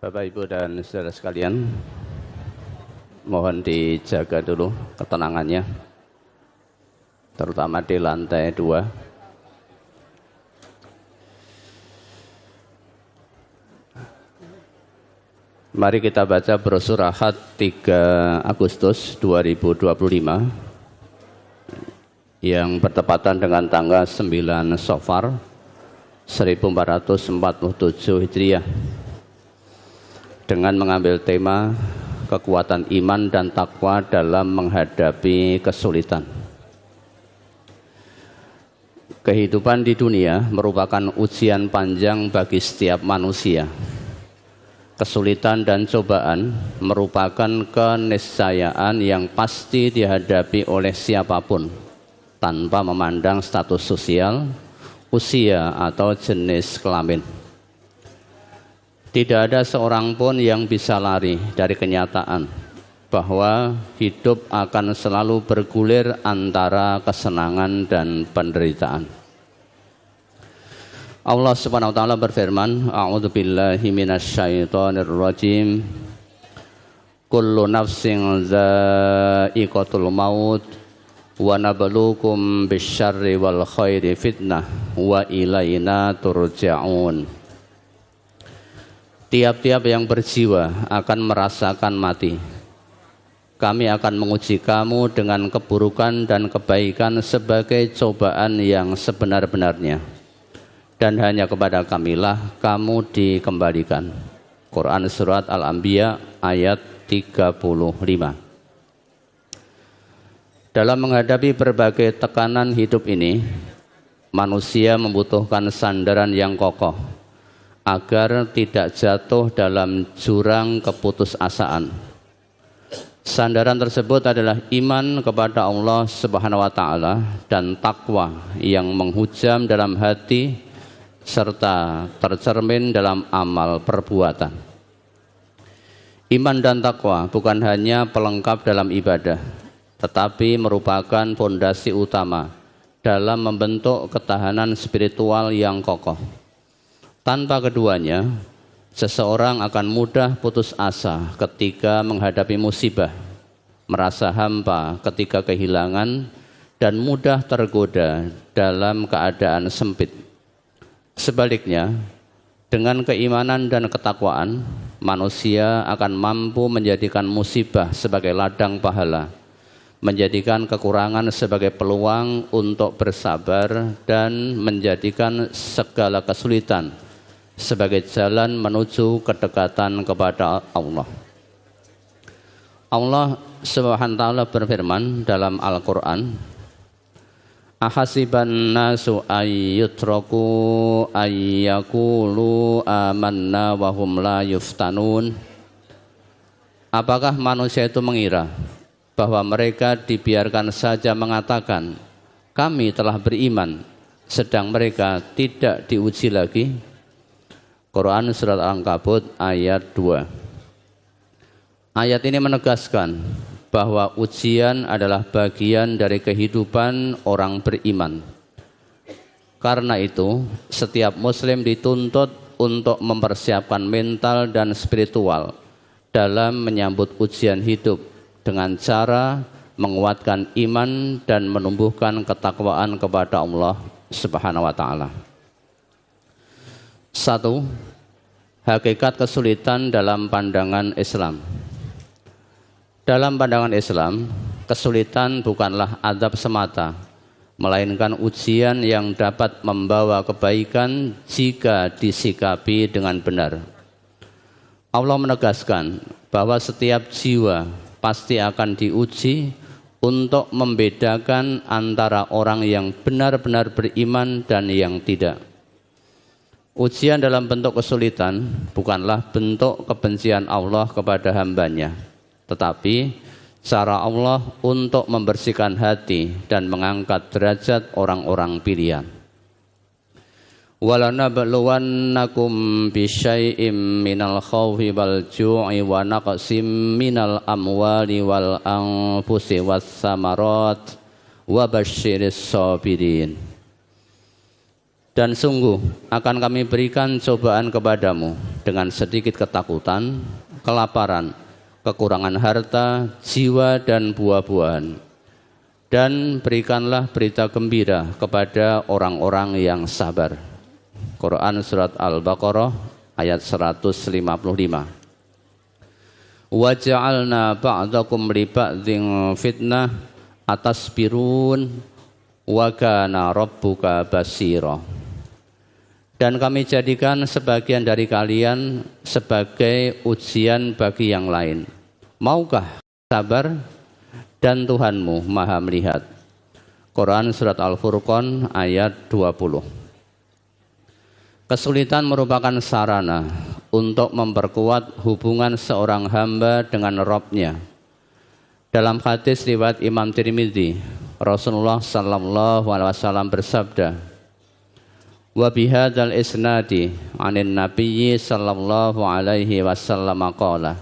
Bapak, Ibu, dan saudara sekalian, mohon dijaga dulu ketenangannya, terutama di lantai 2. Mari kita baca brosur Ahad 3 Agustus 2025 yang bertepatan dengan tanggal 9 Safar 1447 Hijriah, dengan mengambil tema kekuatan iman dan takwa dalam menghadapi kesulitan. Kehidupan di dunia merupakan ujian panjang bagi setiap manusia. Kesulitan dan cobaan merupakan keniscayaan yang pasti dihadapi oleh siapapun tanpa memandang status sosial, usia, atau jenis kelamin. Tidak ada seorang pun yang bisa lari dari kenyataan bahwa hidup akan selalu bergulir antara kesenangan dan penderitaan. Allah Subhanahu wa taala berfirman, A'udzubillahi minasyaitonirrajim. Kullu nafsin dha'iqatul maut wa nabluukum bisyarri wal khairi fitnah wa ilaina turja'un. Tiap-tiap yang berjiwa akan merasakan mati. Kami akan menguji kamu dengan keburukan dan kebaikan sebagai cobaan yang sebenar-benarnya. Dan hanya kepada kamilah kamu dikembalikan. Quran Surat Al-Anbiya ayat 35. Dalam menghadapi berbagai tekanan hidup ini, manusia membutuhkan sandaran yang kokoh agar tidak jatuh dalam jurang keputusasaan. Sandaran tersebut adalah iman kepada Allah Subhanahu wa taala dan takwa yang menghujam dalam hati serta tercermin dalam amal perbuatan. Iman dan takwa bukan hanya pelengkap dalam ibadah, tetapi merupakan fondasi utama dalam membentuk ketahanan spiritual yang kokoh. Tanpa keduanya, seseorang akan mudah putus asa ketika menghadapi musibah, merasa hampa ketika kehilangan, dan mudah tergoda dalam keadaan sempit. Sebaliknya, dengan keimanan dan ketakwaan, manusia akan mampu menjadikan musibah sebagai ladang pahala, menjadikan kekurangan sebagai peluang untuk bersabar, dan menjadikan segala kesulitan sebagai jalan menuju kedekatan kepada Allah. Allah Subhanahu wa taala berfirman dalam Al-Qur'an, Ahasiban nasu ayyutraku ayyakulu amanna wa hum la yuftanun. Apakah manusia itu mengira bahwa mereka dibiarkan saja mengatakan kami telah beriman, sedang mereka tidak diuji lagi? Quran Surat Al-Ankabut ayat 2. Ayat ini menegaskan bahwa ujian adalah bagian dari kehidupan orang beriman. Karena itu, setiap muslim dituntut untuk mempersiapkan mental dan spiritual dalam menyambut ujian hidup dengan cara menguatkan iman dan menumbuhkan ketakwaan kepada Allah Subhanahu wa taala. 1. Hakikat kesulitan dalam pandangan Islam. Dalam pandangan Islam, kesulitan bukanlah azab semata, melainkan ujian yang dapat membawa kebaikan jika disikapi dengan benar. Allah menegaskan bahwa setiap jiwa pasti akan diuji untuk membedakan antara orang yang benar-benar beriman dan yang tidak. Ujian dalam bentuk kesulitan bukanlah bentuk kebencian Allah kepada hambanya, tetapi cara Allah untuk membersihkan hati dan mengangkat derajat orang-orang pilihan. وَلَنَبْلُوَنَّكُمْ بِشَيْءٍ مِّنَ الْخَوْفِ وَالْجُوعِ وَنَقْصٍ مِّنَ الْأَمْوَالِ وَالْأَنفُسِ وَالثَّمَرَاتِ وَبَشِّرِ الصَّابِرِينَ. Dan sungguh akan kami berikan cobaan kepadamu dengan sedikit ketakutan, kelaparan, kekurangan harta, jiwa dan buah-buahan. Dan berikanlah berita gembira kepada orang-orang yang sabar. Quran surat Al-Baqarah ayat 155. Wa ja'alna ba'dakum li ba'dhin fitnah atasbirun wa kana rabbuka basira. Dan kami jadikan sebagian dari kalian sebagai ujian bagi yang lain. Maukah sabar? Dan Tuhanmu maha melihat. Quran surat Al-Furqan ayat 20. Kesulitan merupakan sarana untuk memperkuat hubungan seorang hamba dengan Rabb-Nya. Dalam hadis riwayat Imam Tirmidzi, Rasulullah sallallahu alaihi wasallam bersabda, "Wa bihadzal isnadi 'anin nabiyyi sallallahu alaihi wasallam qala,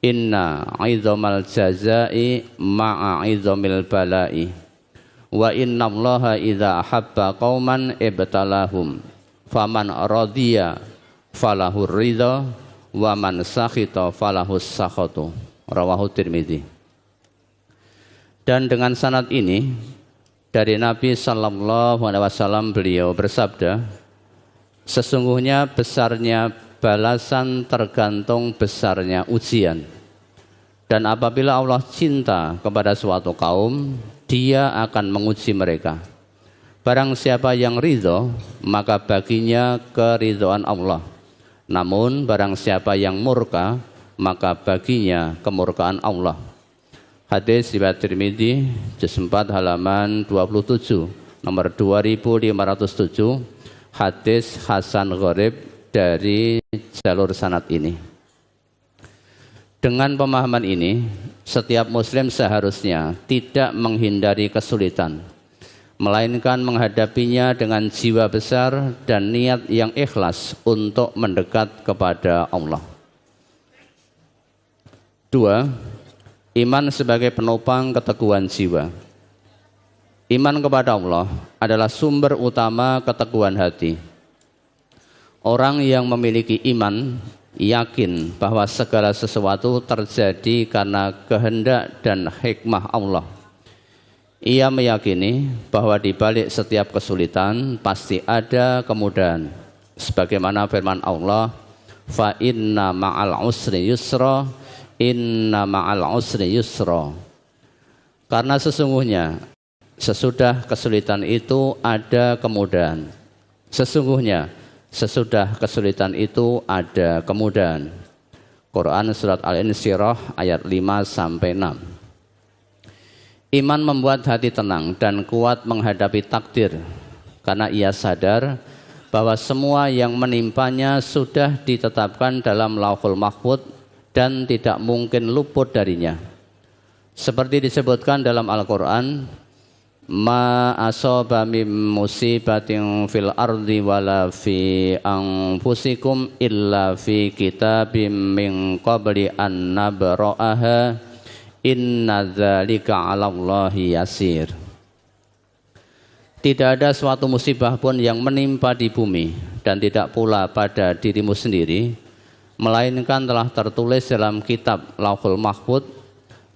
inna 'idzamal jazaa'i ma'a 'idzamil bala'i wa innallaha idza ahabba qauman ibtalahum faman radiya falahur ridha wa man sakhita falahus sakhatu." Rawahu Tirmidzi. Dan dengan sanad ini dari Nabi sallallahu alaihi wasallam, beliau bersabda, sesungguhnya besarnya balasan tergantung besarnya ujian. Dan apabila Allah cinta kepada suatu kaum, Dia akan menguji mereka. Barang siapa yang ridho, maka baginya keridhaan Allah. Namun barang siapa yang murka, maka baginya kemurkaan Allah. Hadis riwayat Tirmidzi juz 4 halaman 27, nomor 2507, hadis hasan gharib dari jalur sanad ini. Dengan pemahaman ini, setiap muslim seharusnya tidak menghindari kesulitan, melainkan menghadapinya dengan jiwa besar dan niat yang ikhlas untuk mendekat kepada Allah. 2. Iman sebagai penopang keteguhan jiwa. Iman kepada Allah adalah sumber utama keteguhan hati. Orang yang memiliki iman yakin bahwa segala sesuatu terjadi karena kehendak dan hikmah Allah. Ia meyakini bahwa di balik setiap kesulitan pasti ada kemudahan. Sebagaimana firman Allah, "Fa inna ma'al usri yusra, inna ma'al usri yusra." Karena sesungguhnya sesudah kesulitan itu ada kemudahan. Sesungguhnya sesudah kesulitan itu ada kemudahan. Quran surat Al-Insyirah ayat 5-6. Iman membuat hati tenang dan kuat menghadapi takdir, karena ia sadar bahwa semua yang menimpanya sudah ditetapkan dalam Lauhul Mahfuz dan tidak mungkin luput darinya. Seperti disebutkan dalam Al-Quran, "Ma asaba min musibatin fil ardi wala fi anfusikum illa fi kitabim min qabli an nabra'aha inna dzalika 'alallahi yasir." Tidak ada suatu musibah pun yang menimpa di bumi dan tidak pula pada dirimu sendiri, melainkan telah tertulis dalam kitab Lauhul Mahfuz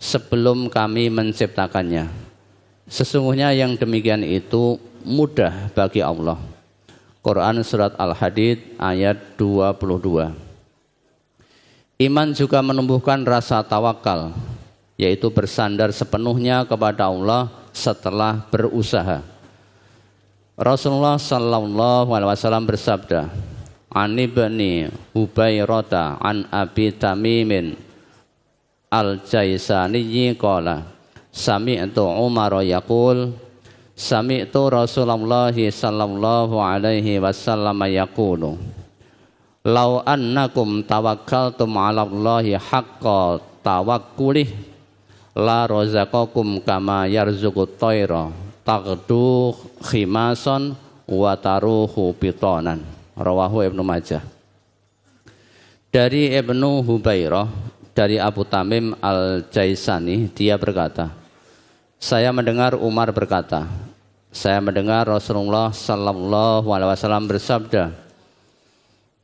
sebelum kami menciptakannya. Sesungguhnya yang demikian itu mudah bagi Allah. Quran surat Al-Hadid ayat 22. Iman juga menumbuhkan rasa tawakal, yaitu bersandar sepenuhnya kepada Allah setelah berusaha. Rasulullah sallallahu alaihi wasallam bersabda, "An ibni Hubairata an Abi Tamimin al-Jaisani qala, sami'tu Umar yaqul, sami'tu Rasulullah sallallahu alaihi wasallam yaqulu, law annakum tawakkaltum 'ala Allahi haqqa tawakkulih la razaqakum kama yarzuqut tayra taghdu khimasan wa taruhu bitanan." Rawahu Ibnu Majah. Dari Ibnu Hubairah, dari Abu Tamim al-Jaisani, dia berkata, saya mendengar Umar berkata, saya mendengar Rasulullah sallallahu alaihi wasallam bersabda,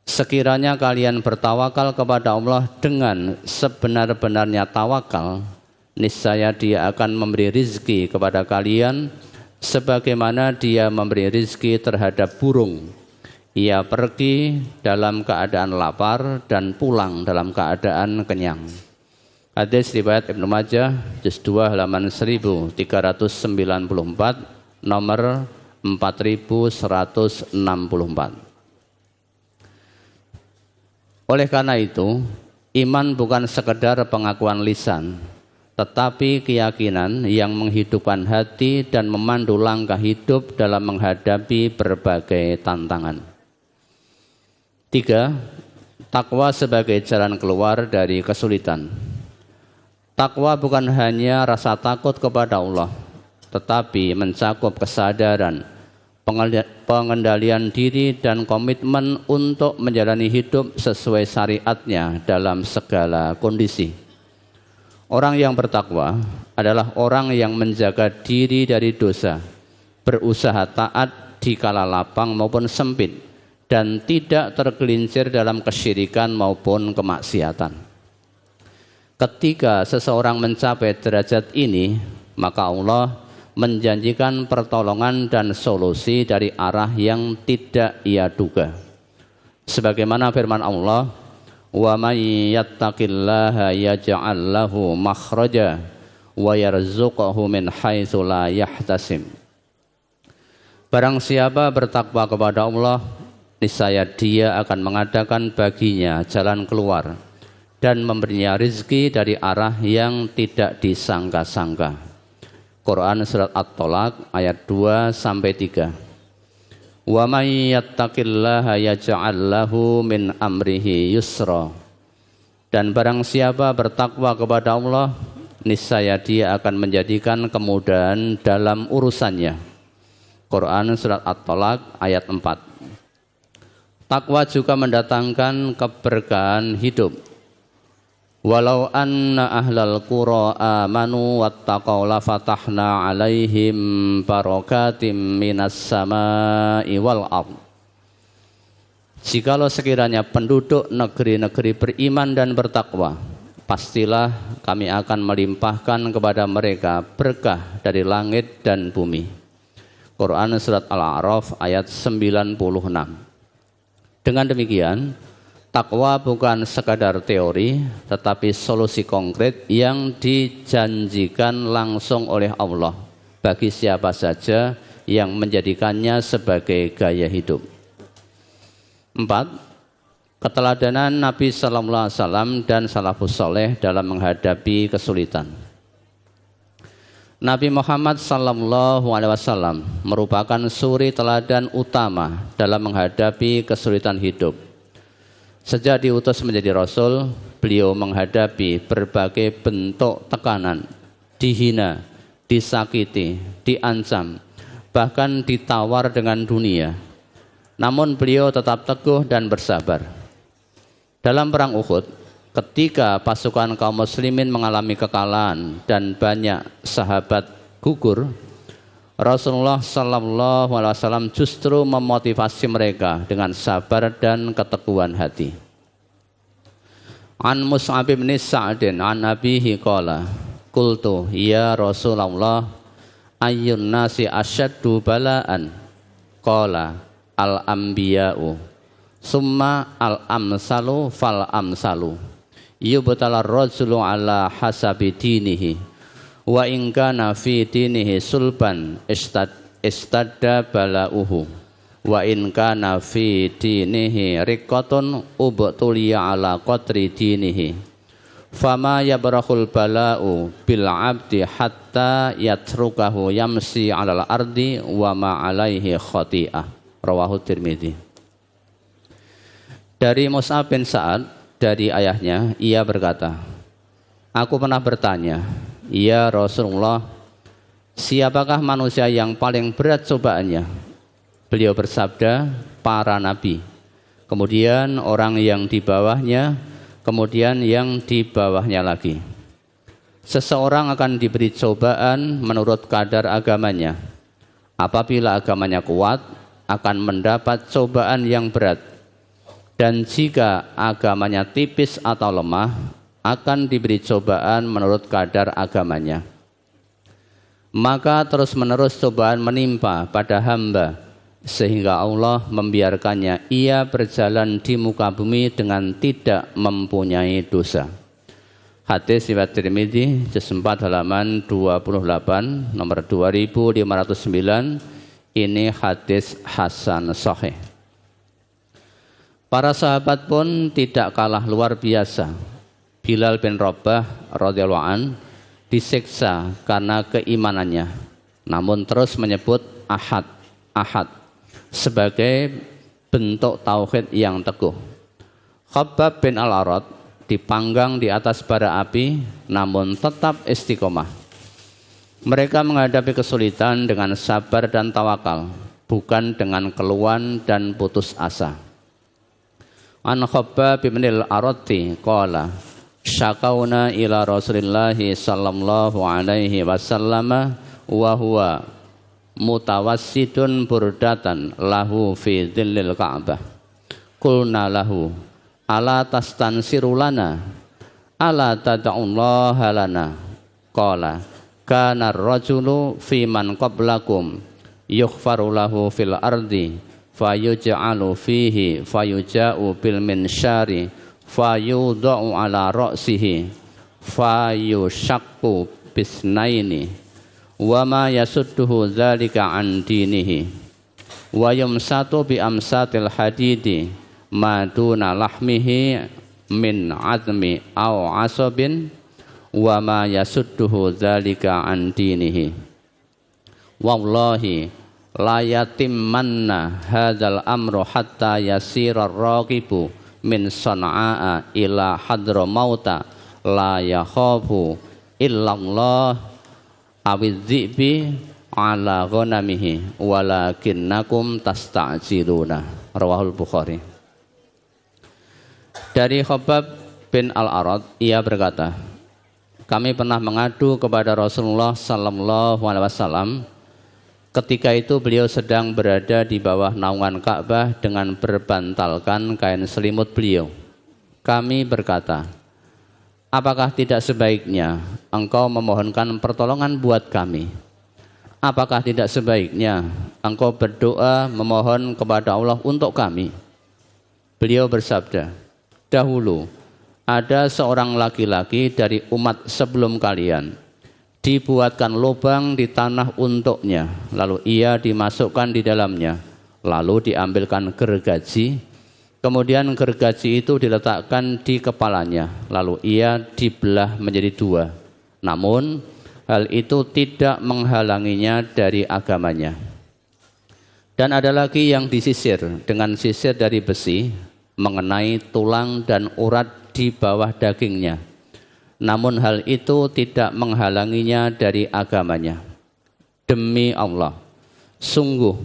Sekiranya kalian bertawakal kepada Allah dengan sebenar-benarnya tawakal, niscaya Dia akan memberi rizki kepada kalian sebagaimana Dia memberi rizki terhadap burung. Ia pergi dalam keadaan lapar dan pulang dalam keadaan kenyang. Hadis riwayat Ibnu Majah, juz 2 halaman 1394, nomor 4164. Oleh karena itu, iman bukan sekedar pengakuan lisan, tetapi keyakinan yang menghidupkan hati dan memandu langkah hidup dalam menghadapi berbagai tantangan. 3. Takwa sebagai jalan keluar dari kesulitan. Takwa bukan hanya rasa takut kepada Allah, tetapi mencakup kesadaran, pengendalian diri dan komitmen untuk menjalani hidup sesuai syariatnya dalam segala kondisi. Orang yang bertakwa adalah orang yang menjaga diri dari dosa, berusaha taat di kala lapang maupun sempit, dan tidak tergelincir dalam kesyirikan maupun kemaksiatan. Ketika seseorang mencapai derajat ini, maka Allah menjanjikan pertolongan dan solusi dari arah yang tidak ia duga. Sebagaimana firman Allah, "Wa may yattaqillaha yaj'al lahu makhraja wa yarzuqhu min haitsu la yahtasib." Barang siapa bertakwa kepada Allah, niscaya Dia akan mengadakan baginya jalan keluar dan memberinya rizki dari arah yang tidak disangka-sangka. Quran surat At-Tolaq ayat 2-3. Wa may yattaqillaha yaj'al lahu min amrihi yusra. Dan barang siapa bertakwa kepada Allah, niscaya Dia akan menjadikan kemudahan dalam urusannya. Quran surat At-Tolaq ayat 4. Takwa juga mendatangkan keberkahan hidup. Walau anna ahlal qura amanu wattaqaw la fatahna alaihim barakatim minas samai wal ardh. Jikalau sekiranya penduduk negeri-negeri beriman dan bertakwa, pastilah kami akan melimpahkan kepada mereka berkah dari langit dan bumi. Quran surat Al-A'raf ayat 96. Dengan demikian, takwa bukan sekadar teori, tetapi solusi konkret yang dijanjikan langsung oleh Allah bagi siapa saja yang menjadikannya sebagai gaya hidup. 4. Keteladanan Nabi Sallallahu Alaihi Wasallam dan salafus soleh dalam menghadapi kesulitan. Nabi Muhammad Sallallahu Alaihi Wasallam merupakan suri teladan utama dalam menghadapi kesulitan hidup. Sejak diutus menjadi Rasul, beliau menghadapi berbagai bentuk tekanan, dihina, disakiti, diancam, bahkan ditawar dengan dunia. Namun beliau tetap teguh dan bersabar. Dalam perang Uhud, ketika pasukan kaum muslimin mengalami kekalahan dan banyak sahabat gugur, Rasulullah Sallallahu Alaihi Wasallam justru memotivasi mereka dengan sabar dan keteguhan hati. An Mus'ab bin Sa'din an abihi qala qultu ya Rasulullah ayyun nasi asyaddu bala'an qala al anbiya'u summa al amsalu fal amsalu yubtalar rajulu ala hasabi dinihi wa in kana fi dinihi sulban istadda balauhu wa in kana fi dinihi riqqatun ubtuliya ala qadri dinihi fama yabrahul balau bil abdi hatta yatrukahu yamsi alal ardi wa ma alaihi khati'ah. Rawahu Tirmidzi. Dari Mus'ab bin Sa'ad, dari ayahnya, ia berkata, aku pernah bertanya, ya Rasulullah, siapakah manusia yang paling berat cobaannya? Beliau bersabda, para nabi, kemudian orang yang di bawahnya, kemudian yang di bawahnya lagi. Seseorang akan diberi cobaan menurut kadar agamanya. Apabila agamanya kuat, akan mendapat cobaan yang berat. Dan jika agamanya tipis atau lemah, akan diberi cobaan menurut kadar agamanya. Maka terus-menerus cobaan menimpa pada hamba, sehingga Allah membiarkannya ia berjalan di muka bumi dengan tidak mempunyai dosa. Hadis riwayat Tirmidzi, juz 4 halaman 28, nomor 2509. Ini hadis hasan sahih. Para sahabat pun tidak kalah luar biasa. Bilal bin Rabah radhiyallahu an disiksa karena keimanannya, namun terus menyebut ahad, ahad sebagai bentuk tauhid yang teguh. Khabbab bin Al-Arat dipanggang di atas bara api, namun tetap istiqomah. Mereka menghadapi kesulitan dengan sabar dan tawakal, bukan dengan keluhan dan putus asa. An Khabbab bin Al-Arati qala syakauna ila Rasulillah sallallahu alaihi wasallam wa huwa mutawassidun burdatan lahu fi dhillil Ka'bah. Qulna lahu ala tastansiru lana ala tad'ullaha lana. Qala kana ar-rajulu fi man qablakum yughfaru lahu fil ardi fayuj'alu fihi fayuja'u bil minsyari fayudau ala ra'sihi fayushaqqu bisnaini wa ma yasudduhu dzalika an dinihi wa yumsatu bi amsatil hadidi ma duna lahmihi min azmi aw asabin wa ma yasudduhu dzalika an dinihi. Wallahi la yatimmanna hadzal amru hatta yasira ar-raqibu min Sanaa ila Hadramauta la yakhafu illallah awidhibi ala ghanamihi walakinnakum tasta'jiluna. Rawahul Bukhari. Dari Khabbab bin Al-Arat, ia berkata, kami pernah mengadu kepada Rasulullah sallallahu alaihi wasallam. Ketika itu beliau sedang berada di bawah naungan Ka'bah dengan berbantalkan kain selimut beliau. Kami berkata, apakah tidak sebaiknya engkau memohonkan pertolongan buat kami? Apakah tidak sebaiknya engkau berdoa memohon kepada Allah untuk kami? Beliau bersabda, dahulu ada seorang laki-laki dari umat sebelum kalian, dibuatkan lubang di tanah untuknya, lalu ia dimasukkan di dalamnya, lalu diambilkan gergaji, kemudian gergaji itu diletakkan di kepalanya, lalu ia dibelah menjadi dua. Namun hal itu tidak menghalanginya dari agamanya. Dan ada lagi yang disisir dengan sisir dari besi mengenai tulang dan urat di bawah dagingnya. Namun hal itu tidak menghalanginya dari agamanya. Demi Allah, sungguh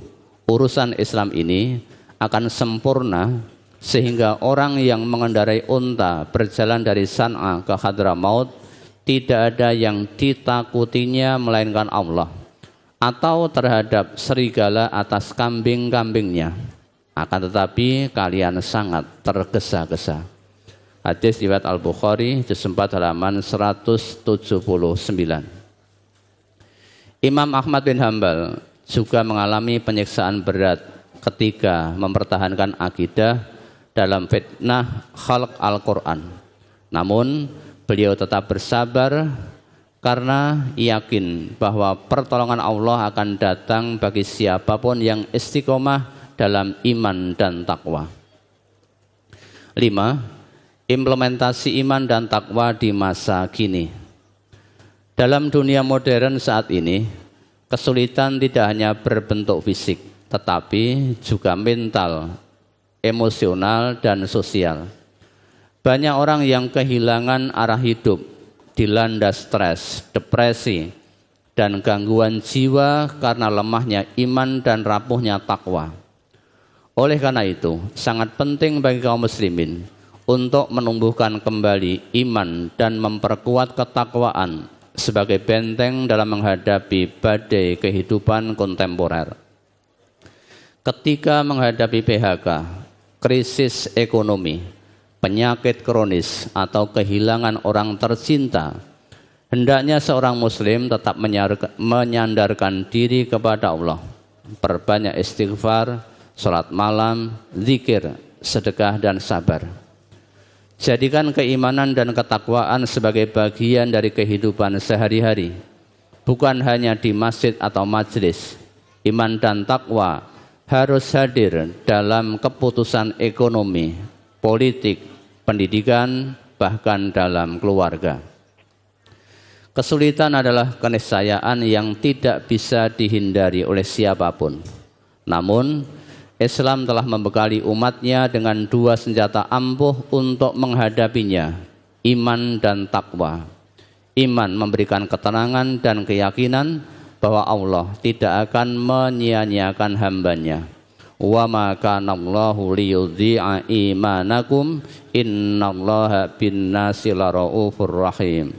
urusan Islam ini akan sempurna sehingga orang yang mengendarai unta berjalan dari San'a ke Hadramaut tidak ada yang ditakutinya melainkan Allah, atau terhadap serigala atas kambing-kambingnya. Akan tetapi kalian sangat tergesa-gesa. Hadis riwayat Al-Bukhari, juz 4 halaman 179. Imam Ahmad bin Hanbal juga mengalami penyiksaan berat ketika mempertahankan akidah dalam fitnah khalq Al-Quran. Namun beliau tetap bersabar karena yakin bahwa pertolongan Allah akan datang bagi siapapun yang istiqomah dalam iman dan takwa. 5. Implementasi iman dan takwa di masa kini. Dalam dunia modern saat ini, kesulitan tidak hanya berbentuk fisik, tetapi juga mental, emosional, dan sosial. Banyak orang yang kehilangan arah hidup, dilanda stres, depresi, dan gangguan jiwa karena lemahnya iman dan rapuhnya takwa. Oleh karena itu, sangat penting bagi kaum muslimin untuk menumbuhkan kembali iman dan memperkuat ketakwaan sebagai benteng dalam menghadapi badai kehidupan kontemporer. Ketika menghadapi PHK, krisis ekonomi, penyakit kronis, atau kehilangan orang tercinta, hendaknya seorang muslim tetap menyandarkan diri kepada Allah, perbanyak istighfar, salat malam, zikir, sedekah, dan sabar. Jadikan keimanan dan ketakwaan sebagai bagian dari kehidupan sehari-hari, bukan hanya di masjid atau majelis. Iman dan takwa harus hadir dalam keputusan ekonomi, politik, pendidikan, bahkan dalam keluarga. Kesulitan adalah keniscayaan yang tidak bisa dihindari oleh siapapun. Namun, Islam telah membekali umatnya dengan dua senjata ampuh untuk menghadapinya, iman dan takwa. Iman memberikan ketenangan dan keyakinan bahwa Allah tidak akan menyia-nyiakan hambanya. Wa ma kana Allahu liyudhi'a imanakum innallaha bin-nasi laraufur rahim.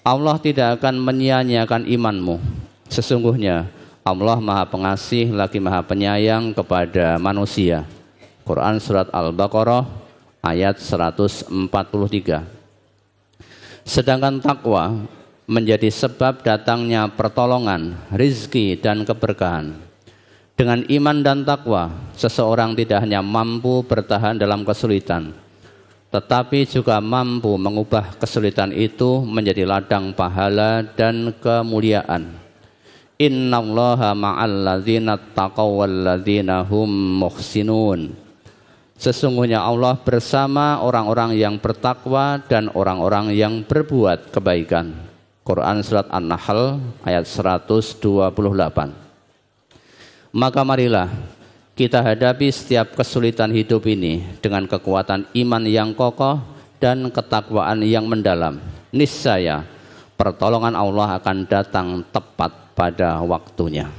Allah tidak akan menyia-nyiakan imanmu. Sesungguhnya Allah Maha Pengasih lagi Maha Penyayang kepada manusia. Quran Surat Al-Baqarah ayat 143. Sedangkan takwa menjadi sebab datangnya pertolongan, rizki, dan keberkahan. Dengan iman dan takwa, seseorang tidak hanya mampu bertahan dalam kesulitan, tetapi juga mampu mengubah kesulitan itu menjadi ladang pahala dan kemuliaan. Innallaha ma'al ladzina taqaw wal ladzina hum muhsinun. Sesungguhnya Allah bersama orang-orang yang bertakwa dan orang-orang yang berbuat kebaikan. Quran Surat An-Nahl ayat 128. Maka marilah kita hadapi setiap kesulitan hidup ini dengan kekuatan iman yang kokoh dan ketakwaan yang mendalam. Niscaya pertolongan Allah akan datang tepat pada waktunya.